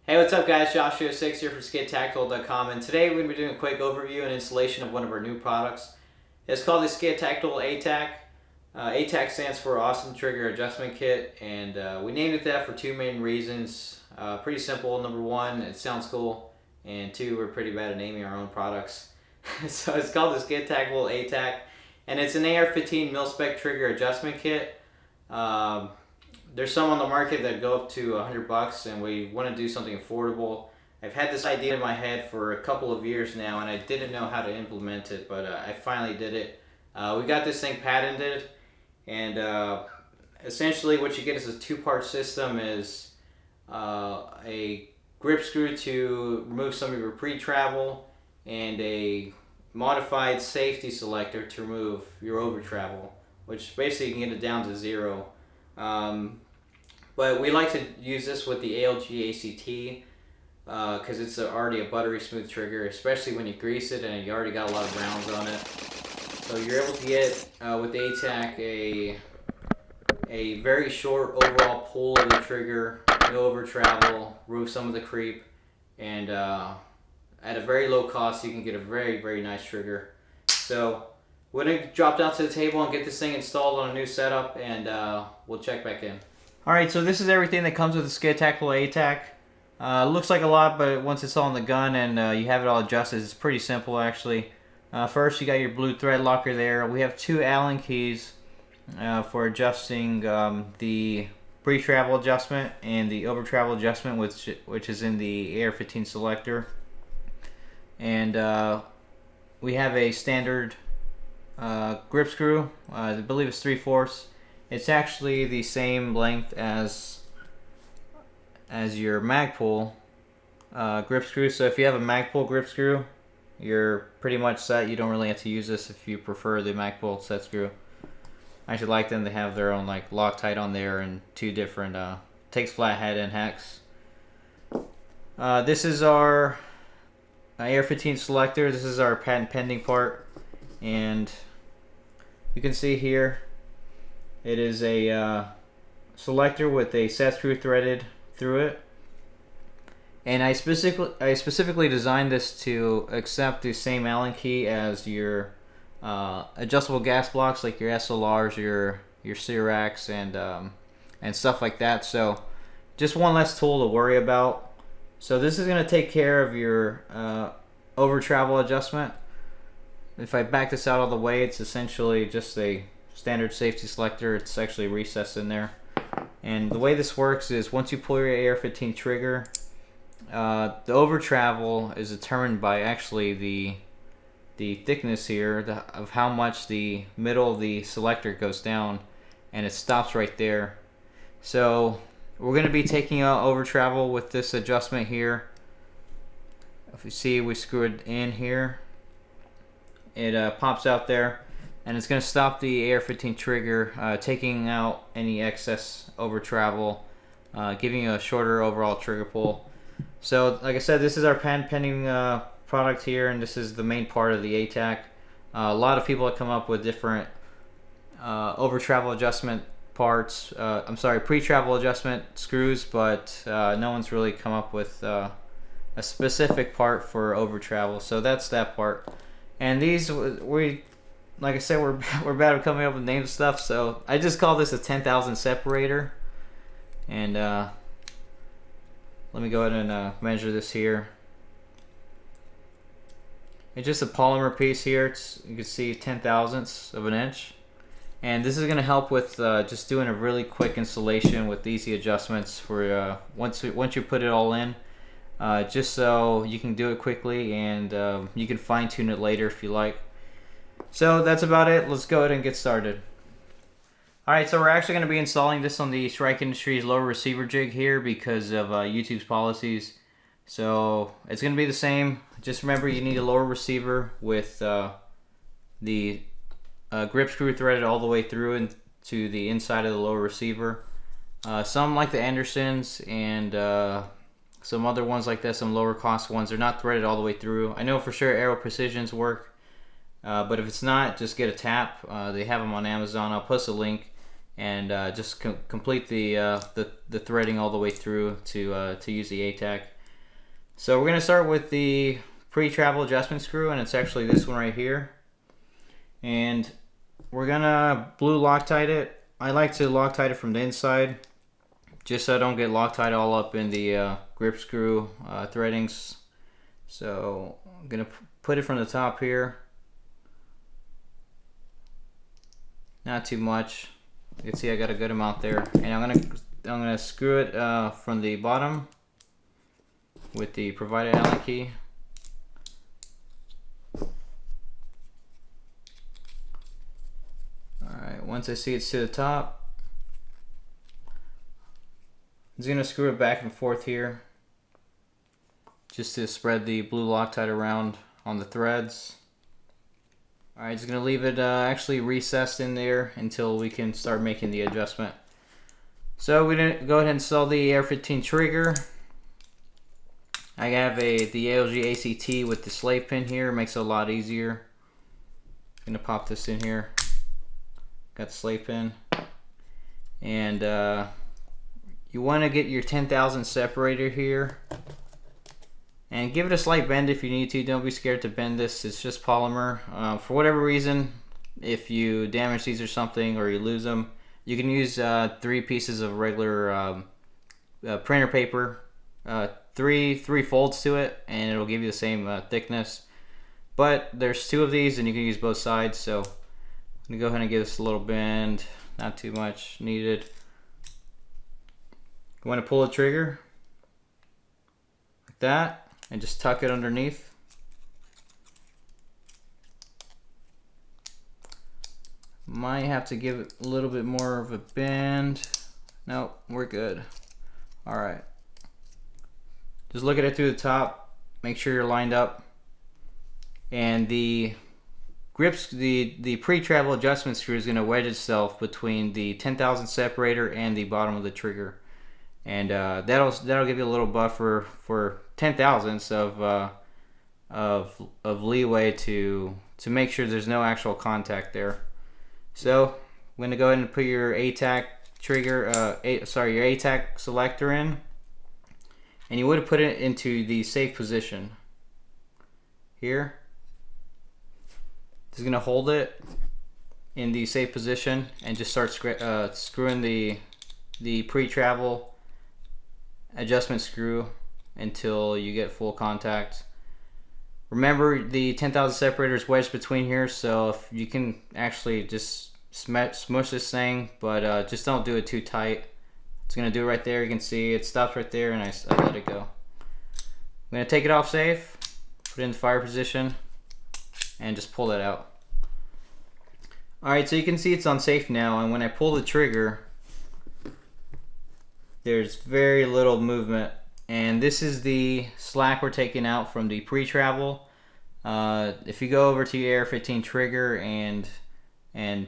Hey, what's up guys? Joshua6 here from SkidTactical.com, and today we're going to be doing a quick overview and installation of one of our new products. It's called the SkidTactical ATAK. ATAK stands for Awesome Trigger Adjustment Kit, and we named it that for two main reasons. Pretty simple. Number one, it sounds cool, and two, we're pretty bad at naming our own products. So it's called the SkidTactical ATAK, and it's an AR-15 mil-spec trigger adjustment kit. There's some on the market that go up to $100, and we want to do something affordable. I've had this idea in my head for a couple of years now, and I didn't know how to implement it, but I finally did it. We got this thing patented, and essentially what you get is a two-part system. Is a grip screw to remove some of your pre-travel, and a modified safety selector to remove your over-travel, which basically can get it down to zero. But we like to use this with the ALG ACT because it's already a buttery smooth trigger, especially when you grease it and you already got a lot of rounds on it. So you're able to get with the ATAK a very short overall pull of the trigger, no over travel, remove some of the creep, and at a very low cost you can get a very nice trigger. So we're going to drop down to the table and get this thing installed on a new setup, and we'll check back in. Alright, so this is everything that comes with the SkidTactical ATAK. Looks like a lot, but once it's all in the gun and you have it all adjusted, it's pretty simple actually. First, you got your blue thread locker there. We have two Allen keys for adjusting the pre-travel adjustment and the over-travel adjustment, which is in the AR-15 selector. And we have a standard grip screw. I believe it's 3/4. It's actually the same length as your Magpul grip screw. So if you have a Magpul grip screw, you're pretty much set. You don't really have to use this if you prefer the Magpul set screw. I actually like them to have their own like Loctite on there and two different takes flathead and hex. This is our AR-15 selector. This is our patent pending part, and you can see here it is a selector with a set screw threaded through it, and I specifically designed this to accept the same Allen key as your adjustable gas blocks, like your SLRs, your Cerax, and stuff like that. So just one less tool to worry about. So this is going to take care of your over travel adjustment. If I back this out all the way, it's essentially just a standard safety selector. It's actually recessed in there. And the way this works is once you pull your AR-15 trigger, the over travel is determined by actually the thickness here of how much the middle of the selector goes down, and it stops right there. So we're going to be taking out over travel with this adjustment here. If you see, we screw it in here. It pops out there, and it's going to stop the AR-15 trigger, taking out any excess over travel, giving you a shorter overall trigger pull. So like I said, this is our patent pending product here, and this is the main part of the ATAK. A lot of people have come up with different over travel adjustment parts, pre-travel adjustment screws, but no one's really come up with a specific part for over travel. So that's that part. And these, like I said, we're bad at coming up with names stuff, so I just call this a 10,000 separator. And let me go ahead and measure this here. It's just a polymer piece here. You can see 10 thousandths of an inch. And this is going to help with just doing a really quick installation with easy adjustments for once you put it all in. Just so you can do it quickly, and you can fine-tune it later if you like. So that's about it. Let's go ahead and get started. Alright, so we're actually going to be installing this on the Strike Industries lower receiver jig here because of YouTube's policies. So it's going to be the same. Just remember, you need a lower receiver with the grip screw threaded all the way through into the inside of the lower receiver. Some like the Andersons and some other ones like that, some lower cost ones, are not threaded all the way through. I know for sure Aero Precision's work, but if it's not, just get a tap. They have them on Amazon. I'll post a link, and just complete the threading all the way through to use the ATAK. So we're going to start with the pre-travel adjustment screw, and it's actually this one right here. And we're going to blue Loctite it. I like to Loctite it from the inside, just so I don't get Loctite all up in the grip screw threadings. So I'm going to put it from the top here. Not too much. You can see I got a good amount there. And I'm gonna screw it from the bottom with the provided Allen key. Alright, once I see it's to the top, I'm just gonna screw it back and forth here, just to spread the blue Loctite around on the threads. Alright, just gonna leave it actually recessed in there until we can start making the adjustment. So we're gonna go ahead and install the AR-15 trigger. I have the ALG ACT with the slave pin here, makes it a lot easier. I'm gonna pop this in here. Got the slave pin. And you wanna get your 10,000 separator here. And give it a slight bend if you need to. Don't be scared to bend this. It's just polymer. For whatever reason, if you damage these or something, or you lose them, you can use 3 pieces of regular printer paper, 3 folds to it, and it'll give you the same thickness. But there's 2 of these, and you can use both sides. So I'm gonna go ahead and give this a little bend. Not too much needed. You want to pull the trigger like that, and just tuck it underneath. Might have to give it a little bit more of a bend. Nope, we're good. Alright. Just look at it through the top. Make sure you're lined up. And the grips, the pre-travel adjustment screw is going to wedge itself between the 10,000 separator and the bottom of the trigger. And that'll give you a little buffer for 10,000ths of leeway to make sure there's no actual contact there. So I'm going to go ahead and put your ATAK trigger, your ATAK selector in, and you would put it into the safe position here. Just going to hold it in the safe position and just start screwing the pre-travel adjustment screw until you get full contact. Remember, the 10,000 separator is wedged between here, so if you can actually just smush this thing, but just don't do it too tight. It's gonna do it right there. You can see it stops right there, and I let it go. I'm gonna take it off safe, put it in the fire position, and just pull it out. Alright, so you can see it's on safe now, and when I pull the trigger, there's very little movement, and this is the slack we're taking out from the pre-travel. If you go over to your AR-15 trigger and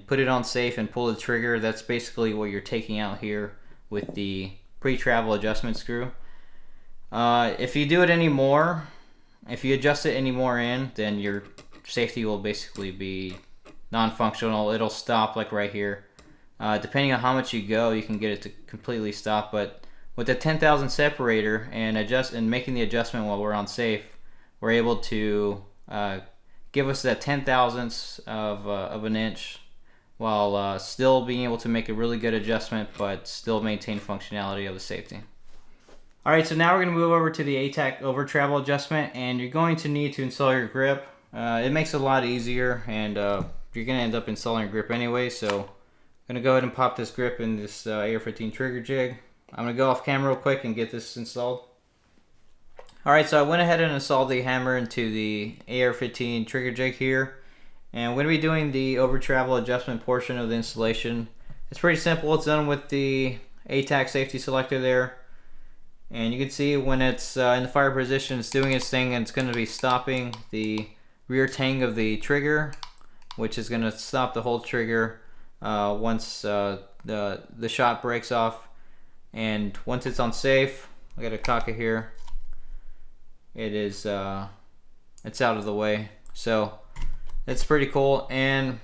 put it on safe and pull the trigger, that's basically what you're taking out here with the pre-travel adjustment screw. If you do it anymore, if you adjust it anymore in, then your safety will basically be non-functional. It'll stop like right here. Depending on how much you go, you can get it to completely stop, but with the 10,000 separator and making the adjustment while we're on safe, we're able to give us that 10,000ths of an inch while still being able to make a really good adjustment, but still maintain functionality of the safety. Alright, so now we're going to move over to the ATAK over travel adjustment, and you're going to need to install your grip. It makes it a lot easier, and you're going to end up installing your grip anyway, so I'm going to go ahead and pop this grip in this AR-15 trigger jig. I'm going to go off camera real quick and get this installed. Alright, so I went ahead and installed the hammer into the AR-15 trigger jig here. And we're going to be doing the over travel adjustment portion of the installation. It's pretty simple. It's done with the ATAK safety selector there. And you can see when it's in the fire position, it's doing its thing, and it's going to be stopping the rear tang of the trigger, which is going to stop the whole trigger once the shot breaks off. And once it's on safe, I got to cock it here. It is it's out of the way, so it's pretty cool. And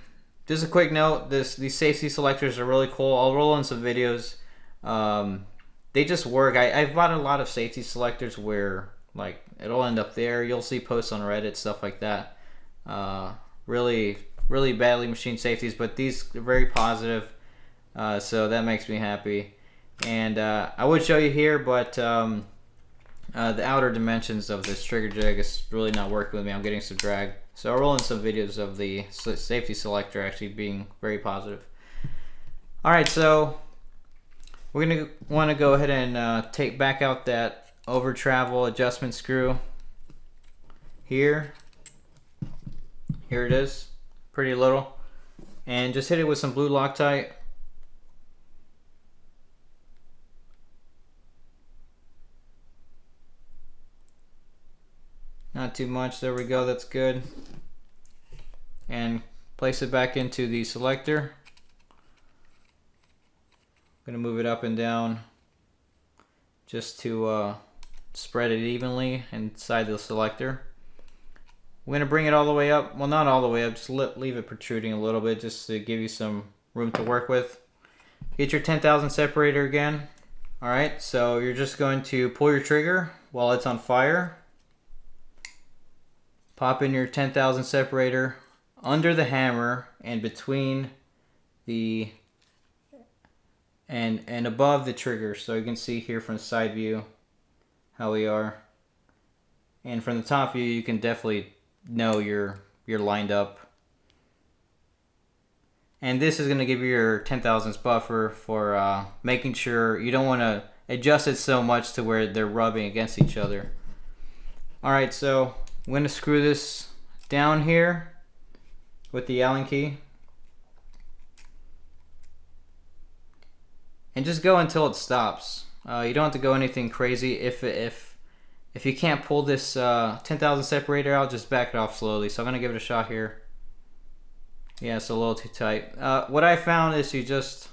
just a quick note, these safety selectors are really cool. I'll roll in some videos. They just work. I've bought a lot of safety selectors where like it'll end up there. You'll see posts on Reddit, stuff like that. Really badly machined safeties, but these are very positive, so that makes me happy. And I would show you here, but the outer dimensions of this trigger jig is really not working with me. I'm getting some drag, so I'll roll in some videos of the safety selector actually being very positive. Alright, so we're going to want to go ahead and take back out that over travel adjustment screw here. Here it is, pretty little, and just hit it with some blue Loctite. Not too much, there we go, that's good. And place it back into the selector. I'm gonna move it up and down just to spread it evenly inside the selector. We're gonna bring it all the way up. Well, not all the way up, just leave it protruding a little bit just to give you some room to work with. Get your 10,000 separator again. Alright, so you're just going to pull your trigger while it's on fire. Pop in your 10,000 separator under the hammer and between the and above the trigger, so you can see here from the side view how we are. And from the top view, you can definitely know you're lined up. And this is going to give you your 10,000ths buffer for making sure you don't want to adjust it so much to where they're rubbing against each other. Alright, so I'm going to screw this down here with the Allen key. And just go until it stops. You don't have to go anything crazy. If you can't pull this 10,000 separator out, just back it off slowly. So I'm going to give it a shot here. Yeah, it's a little too tight. What I found is you just,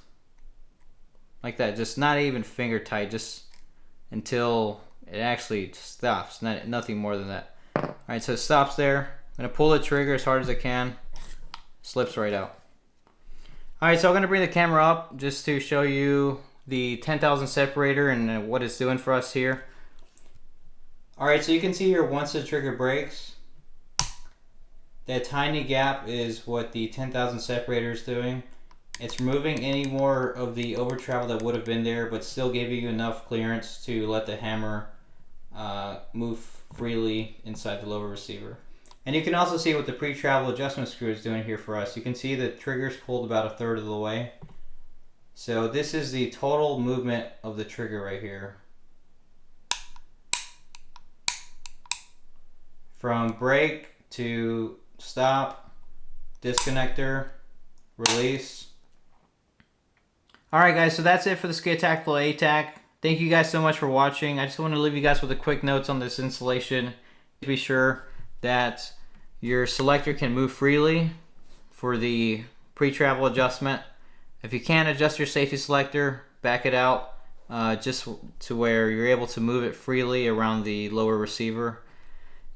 like that, just not even finger tight, just until it actually stops. Nothing more than that. Alright, so it stops there. I'm going to pull the trigger as hard as I can. Slips right out. Alright, so I'm going to bring the camera up just to show you the 10,000 separator and what it's doing for us here. Alright, so you can see here once the trigger breaks, that tiny gap is what the 10,000 separator is doing. It's removing any more of the over travel that would have been there, but still giving you enough clearance to let the hammer move freely inside the lower receiver. And you can also see what the pre-travel adjustment screw is doing here for us. You can see the trigger's pulled about 1/3 of the way. So this is the total movement of the trigger right here. From break to stop, disconnector, release. Alright guys, so that's it for the SkidTactical ATAK. Thank you guys so much for watching. I just want to leave you guys with a quick notes on this installation. Be sure that your selector can move freely for the pre-travel adjustment. If you can't adjust your safety selector, back it out just to where you're able to move it freely around the lower receiver.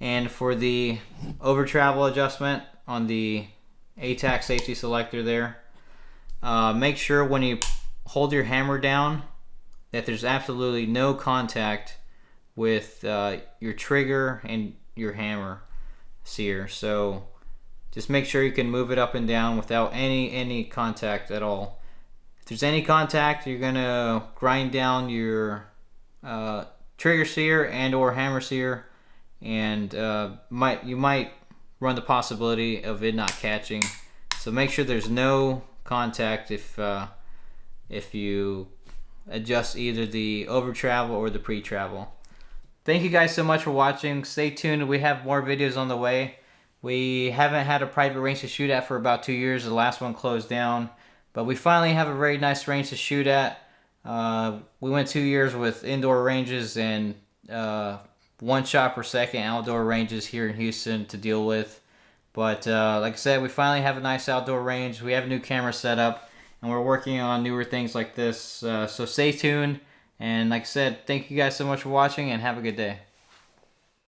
And for the over travel adjustment on the ATAK safety selector there, make sure when you hold your hammer down that there's absolutely no contact with your trigger and your hammer sear. So just make sure you can move it up and down without any contact at all. If there's any contact, you're gonna grind down your trigger sear and or hammer sear, and you might run the possibility of it not catching. So make sure there's no contact if you adjust either the over travel or the pre-travel. Thank you guys so much for watching. Stay tuned. We have more videos on the way. We haven't had a private range to shoot at for about 2 years. The last one closed down, but we finally have a very nice range to shoot at. We went 2 years with indoor ranges and 1 shot per second outdoor ranges here in Houston to deal with. But like I said, we finally have a nice outdoor range. We have a new camera set up, and we're working on newer things like this. So stay tuned. And like I said, thank you guys so much for watching, and have a good day.